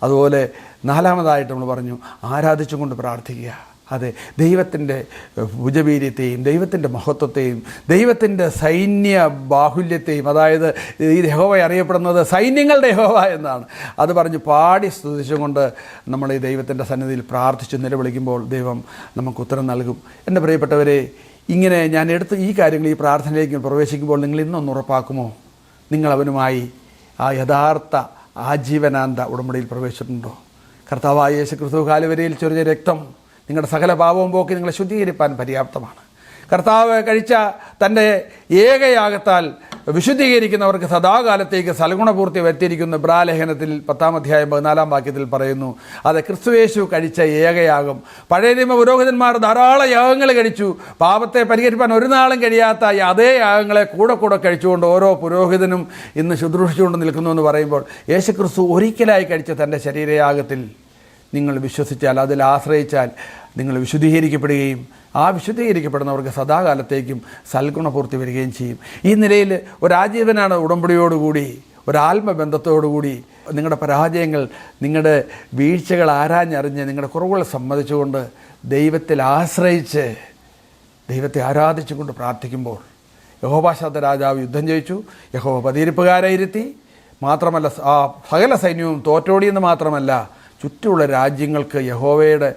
അതുപോലെ നാലാമതായിട്ട് നമ്മൾ പറഞ്ഞു, ആരാധിച്ചും കൊണ്ട് പ്രാർത്ഥിക്കുക. അതെ, ദൈവത്തിൻ്റെ ഭുജവീര്യത്തെയും ദൈവത്തിൻ്റെ മഹത്വത്തെയും ദൈവത്തിൻ്റെ സൈന്യ ബാഹുല്യത്തെയും, അതായത് ഈ യഹോവ അറിയപ്പെടുന്നത് സൈന്യങ്ങളുടെ യഹോവ എന്നാണ്, അത് പറഞ്ഞ് പാടി സ്തുതിച്ചുകൊണ്ട് നമ്മൾ ഈ ദൈവത്തിൻ്റെ സന്നിധിയിൽ പ്രാർത്ഥിച്ച് നിലവിളിക്കുമ്പോൾ ദൈവം നമുക്ക് ഉത്തരം നൽകും. എൻ്റെ പ്രിയപ്പെട്ടവരെ, ഇങ്ങനെ ഞാൻ എടുത്ത് ഈ കാര്യങ്ങൾ ഈ പ്രാർത്ഥനയിലേക്ക് പ്രവേശിക്കുമ്പോൾ നിങ്ങൾ ഇന്നൊന്ന് ഉറപ്പാക്കുമോ? നിങ്ങൾ അവനുമായി ആ യഥാർത്ഥ ആജീവനാന്ത ഉടമ്പടിയിൽ പ്രവേശിച്ചിട്ടുണ്ടോ? കർത്താവായ യേശുക്രിസ്തു കാലുവരിയിൽ ചൊരിഞ്ഞ രക്തം നിങ്ങളുടെ സകല പാപവും പോക്കി നിങ്ങളെ ശുദ്ധീകരിപ്പാൻ പര്യാപ്തമാണ്. കർത്താവ് കഴിച്ച തൻ്റെ ഏകയാഗത്താൽ വിശുദ്ധീകരിക്കുന്നവർക്ക് സദാകാലത്തേക്ക് സൽഗുണപൂർത്തി വരുത്തിയിരിക്കുന്ന ഇബ്രാലേഖനത്തിൽ 10-ാം അധ്യായം 14-ാം വാക്യത്തിൽ പറയുന്നു. അത് ക്രിസ്തുയേശു കഴിച്ച ഏകയാഗം. പഴയ നിയമ പുരോഹിതന്മാർ ധാരാളം യാഗങ്ങൾ കഴിച്ചു. പാപത്തെ പരിഹരിപ്പാൻ ഒരു നാളും കഴിയാത്ത അതേ യാഗങ്ങളെ കൂടെ കഴിച്ചുകൊണ്ട് ഓരോ പുരോഹിതനും ഇന്ന് ശുശ്രൂഷിച്ചുകൊണ്ട് നിൽക്കുന്നു എന്ന് പറയുമ്പോൾ, യേശുക്രിസ്തു ഒരിക്കലായി കഴിച്ച തൻ്റെ ശരീരയാഗത്തിൽ നിങ്ങൾ വിശ്വസിച്ചാൽ, അതിൽ ആശ്രയിച്ചാൽ നിങ്ങൾ വിശുദ്ധീകരിക്കപ്പെടുകയും ആ വിശുദ്ധീകരിക്കപ്പെടുന്നവർക്ക് സദാകാലത്തേക്കും സൽഗുണപൂർത്തി വരികയും ചെയ്യും. ഈ നിലയിൽ ഒരാജീവനാണ് ഉടമ്പടിയോടുകൂടി, ഒരാത്മബന്ധത്തോടുകൂടി നിങ്ങളുടെ പരാജയങ്ങൾ, നിങ്ങളുടെ വീഴ്ചകൾ ആരാഞ്ഞറിഞ്ഞ് നിങ്ങളുടെ കുറവുകൾ സമ്മതിച്ചുകൊണ്ട് ദൈവത്തിൽ ആശ്രയിച്ച് ദൈവത്തെ ആരാധിച്ചുകൊണ്ട് പ്രാർത്ഥിക്കുമ്പോൾ, യഹോവാശാത്ത രാജാവ് യുദ്ധം ജയിച്ചു, യഹോവ പതിയിരിപ്പുകാരെ ഇരുത്തി, മാത്രമല്ല ആ സകല സൈന്യവും തോറ്റോടിയെന്ന് മാത്രമല്ല, ചുറ്റുമുള്ള രാജ്യങ്ങൾക്ക് യഹോവയുടെ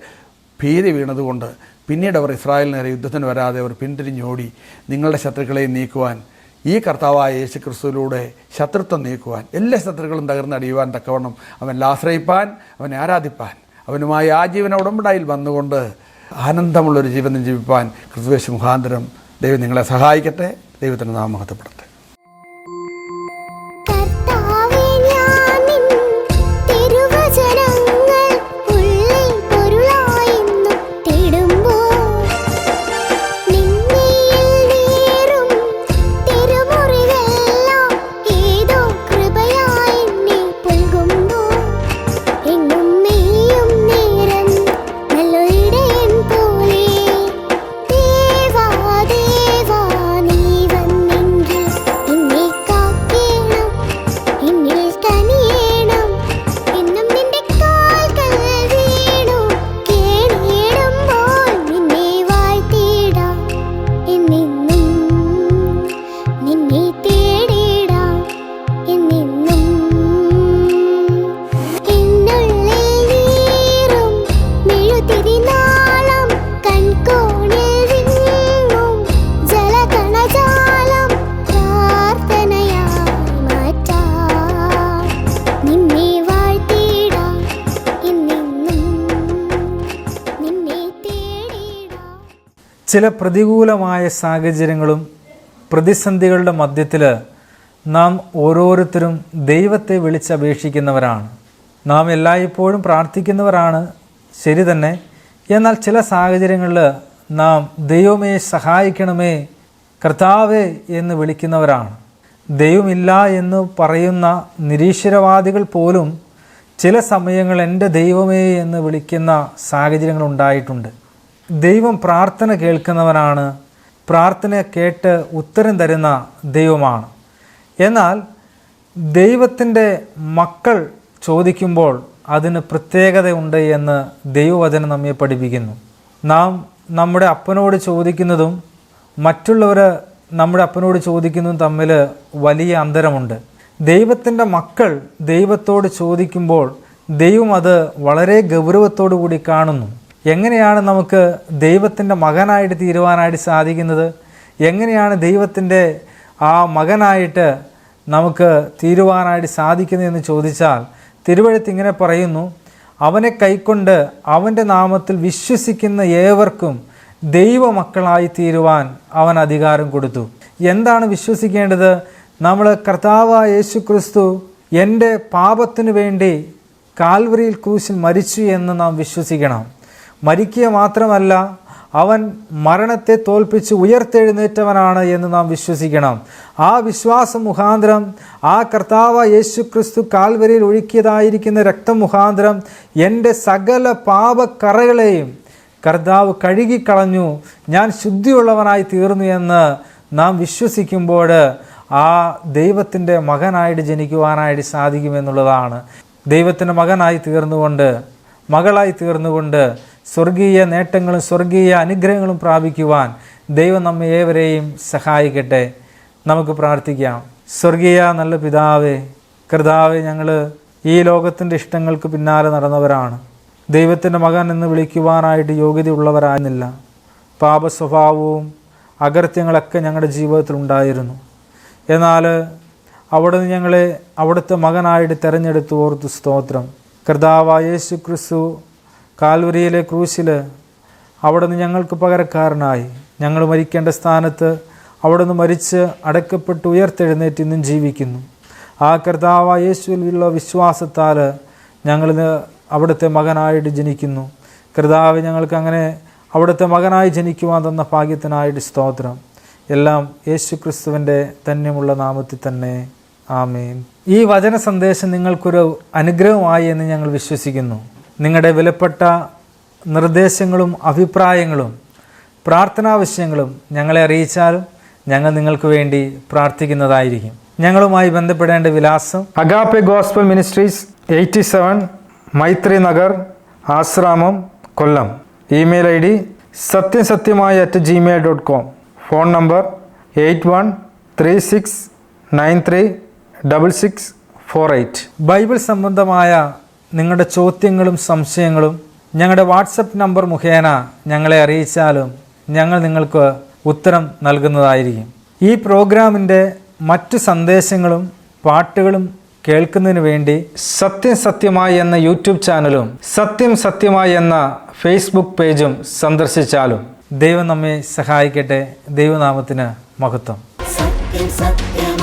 ഭീതി വീണതുകൊണ്ട് പിന്നീട് അവർ ഇസ്രായേലിന് നേരെ യുദ്ധത്തിന് വരാതെ അവർ പിന്തിരിഞ്ഞോടി. നിങ്ങളുടെ ശത്രുക്കളെയും നീക്കുവാൻ ഈ കർത്താവായ യേശുക്രിസ്തുവിലൂടെ ശത്രുത്വം നീക്കുവാൻ, എല്ലാ ശത്രുക്കളും തകർന്നടിയുവാൻ തക്കവണ്ണം അവനിൽ ആശ്രയിപ്പാൻ, അവനെ ആരാധിപ്പാൻ, അവനുമായി ആജീവന ഉടമ്പടിയിൽ വന്നുകൊണ്ട് ആനന്ദമുള്ളൊരു ജീവിതം ജീവിപ്പാൻ ക്രിസ്തുയേശു മുഖാന്തരം ദൈവം നിങ്ങളെ സഹായിക്കട്ടെ. ദൈവത്തിൻ്റെ നാമം മഹത്വപ്പെടട്ടെ. ചില പ്രതികൂലമായ സാഹചര്യങ്ങളും പ്രതിസന്ധികളുടെ മധ്യത്തിൽ നാം ഓരോരുത്തരും ദൈവത്തെ വിളിച്ചപേക്ഷിക്കുന്നവരാണ്. നാം എല്ലായ്പ്പോഴും പ്രാർത്ഥിക്കുന്നവരാണ്, ശരി തന്നെ. എന്നാൽ ചില സാഹചര്യങ്ങളിൽ നാം ദൈവമേ സഹായിക്കണമേ, കർത്താവേ എന്ന് വിളിക്കുന്നവരാണ്. ദൈവമില്ല എന്ന് പറയുന്ന നിരീശ്വരവാദികൾ പോലും ചില സമയങ്ങൾ എൻ്റെ ദൈവമേ എന്ന് വിളിക്കുന്ന സാഹചര്യങ്ങൾ ഉണ്ടായിട്ടുണ്ട്. ദൈവം പ്രാർത്ഥന കേൾക്കുന്നവനാണ്, പ്രാർത്ഥന കേട്ട് ഉത്തരം തരുന്ന ദൈവമാണ്. എന്നാൽ ദൈവത്തിൻ്റെ മക്കൾ ചോദിക്കുമ്പോൾ അതിന് പ്രത്യേകതയുണ്ട് എന്ന് ദൈവവചനം നമ്മെ പഠിപ്പിക്കുന്നു. നാം നമ്മുടെ അപ്പനോട് ചോദിക്കുന്നതും മറ്റുള്ളവർ നമ്മുടെ അപ്പനോട് ചോദിക്കുന്നതും തമ്മിൽ വലിയ അന്തരമുണ്ട്. ദൈവത്തിൻ്റെ മക്കൾ ദൈവത്തോട് ചോദിക്കുമ്പോൾ ദൈവം അത് വളരെ ഗൗരവത്തോടു കൂടി കാണുന്നു. എങ്ങനെയാണ് നമുക്ക് ദൈവത്തിൻ്റെ മകനായിട്ട് തീരുവാനായിട്ട് സാധിക്കുന്നത്? എങ്ങനെയാണ് ദൈവത്തിൻ്റെ ആ മകനായിട്ട് നമുക്ക് തീരുവാനായിട്ട് സാധിക്കുന്നതെന്ന് ചോദിച്ചാൽ തിരുവെഴുത്ത് ഇങ്ങനെ പറയുന്നു, അവനെ കൈക്കൊണ്ട് അവൻ്റെ നാമത്തിൽ വിശ്വസിക്കുന്ന ഏവർക്കും ദൈവമക്കളായി തീരുവാൻ അവൻ അധികാരം കൊടുത്തു. എന്താണ് വിശ്വസിക്കേണ്ടത്? നമ്മൾ കർത്താവായ യേശു ക്രിസ്തു എൻ്റെ പാപത്തിനു വേണ്ടി കാൽവരിയിൽ ക്രൂശിൽ മരിച്ചു എന്ന് നാം വിശ്വസിക്കണം. മരിക്കുക മാത്രമല്ല, അവൻ മരണത്തെ തോൽപ്പിച്ച് ഉയർത്തെഴുന്നേറ്റവനാണ് എന്ന് നാം വിശ്വസിക്കണം. ആ വിശ്വാസം മുഖാന്തരം, ആ കർത്താവ് യേശു ക്രിസ്തു കാൽവരിയിൽ ഒഴുക്കിയതായിരിക്കുന്ന രക്തം മുഖാന്തരം എൻ്റെ സകല പാപക്കറകളെയും കർത്താവ് കഴുകിക്കളഞ്ഞു, ഞാൻ ശുദ്ധിയുള്ളവനായി തീർന്നു എന്ന് നാം വിശ്വസിക്കുമ്പോൾ ആ ദൈവത്തിൻ്റെ മകനായിട്ട് ജനിക്കുവാനായിട്ട് സാധിക്കുമെന്നുള്ളതാണ്. ദൈവത്തിൻ്റെ മകനായി തീർന്നുകൊണ്ട്, മകളായി തീർന്നുകൊണ്ട് സ്വർഗീയ നേട്ടങ്ങളും സ്വർഗീയ അനുഗ്രഹങ്ങളും പ്രാപിക്കുവാൻ ദൈവം നമ്മെ ഏവരെയും സഹായിക്കട്ടെ. നമുക്ക് പ്രാർത്ഥിക്കാം. സ്വർഗീയ നല്ല പിതാവേ, കർത്താവേ, ഞങ്ങൾ ഈ ലോകത്തിൻ്റെ ഇഷ്ടങ്ങൾക്ക് പിന്നാലെ നടന്നവരാണ്. ദൈവത്തിൻ്റെ മകൻ എന്ന് വിളിക്കുവാനായിട്ട് യോഗ്യതയുള്ളവരായിരുന്നില്ല. പാപസ്വഭാവവും അകൃത്യങ്ങളൊക്കെ ഞങ്ങളുടെ ജീവിതത്തിൽ ഉണ്ടായിരുന്നു. എന്നാൽ അവിടുന്ന് ഞങ്ങളെ അവിടുത്തെ മകനായിട്ട് തിരഞ്ഞെടുത്തു. ഓർത്തു സ്തോത്രം. കർത്താവായ യേശു ക്രിസ്തു കാൽവരിയിലെ ക്രൂശിൽ അവിടുന്ന് ഞങ്ങൾക്ക് പകരക്കാരനായി, ഞങ്ങൾ മരിക്കേണ്ട സ്ഥാനത്ത് അവിടുന്ന് മരിച്ച് അടക്കപ്പെട്ട് ഉയർത്തെഴുന്നേറ്റ് ഇന്നും ജീവിക്കുന്നു. ആ കർത്താവായ യേശുവിലുള്ള വിശ്വാസത്താൽ ഞങ്ങൾ അവിടുത്തെ മകനായിട്ട് ജനിക്കുന്നു. കർത്താവ് ഞങ്ങൾക്ക് അങ്ങനെ അവിടുത്തെ മകനായി ജനിക്കുവാൻ തന്ന ഭാഗ്യത്തിനായിട്ട് സ്തോത്രം. എല്ലാം യേശു ക്രിസ്തുവിൻ്റെ ധന്യമുള്ള നാമത്തിൽ തന്നെ, ആമേൻ. ഈ വചന സന്ദേശം നിങ്ങൾക്കൊരു അനുഗ്രഹമായി എന്ന് ഞങ്ങൾ വിശ്വസിക്കുന്നു. നിങ്ങളുടെ വിലപ്പെട്ട നിർദ്ദേശങ്ങളും അഭിപ്രായങ്ങളും പ്രാർത്ഥനാവശ്യങ്ങളും ഞങ്ങളെ അറിയിച്ചാലും ഞങ്ങൾ നിങ്ങൾക്ക് വേണ്ടി പ്രാർത്ഥിക്കുന്നതായിരിക്കും. ഞങ്ങളുമായി ബന്ധപ്പെടേണ്ട വിലാസം: Agape gospel ministries, 87 Maithri Nagar, Ashramam, Kollam. Email ID satyasathyamaya@gmail.com. Phone number 8136936648. Bible സംബന്ധമായ നിങ്ങളുടെ ചോദ്യങ്ങളും സംശയങ്ങളും ഞങ്ങളുടെ വാട്സപ്പ് നമ്പർ മുഖേന ഞങ്ങളെ അറിയിച്ചാലും ഞങ്ങൾ നിങ്ങൾക്ക് ഉത്തരം നൽകുന്നതായിരിക്കും. ഈ പ്രോഗ്രാമിൻ്റെ മറ്റു സന്ദേശങ്ങളും പാട്ടുകളും കേൾക്കുന്നതിന് വേണ്ടി സത്യം സത്യമായി എന്ന യൂട്യൂബ് ചാനലും സത്യം സത്യമായി എന്ന ഫേസ്ബുക്ക് പേജും സന്ദർശിച്ചാലും ദൈവം നമ്മെ സഹായിക്കട്ടെ. ദൈവനാമത്തിന് മഹത്വം. സത്യം സത്യം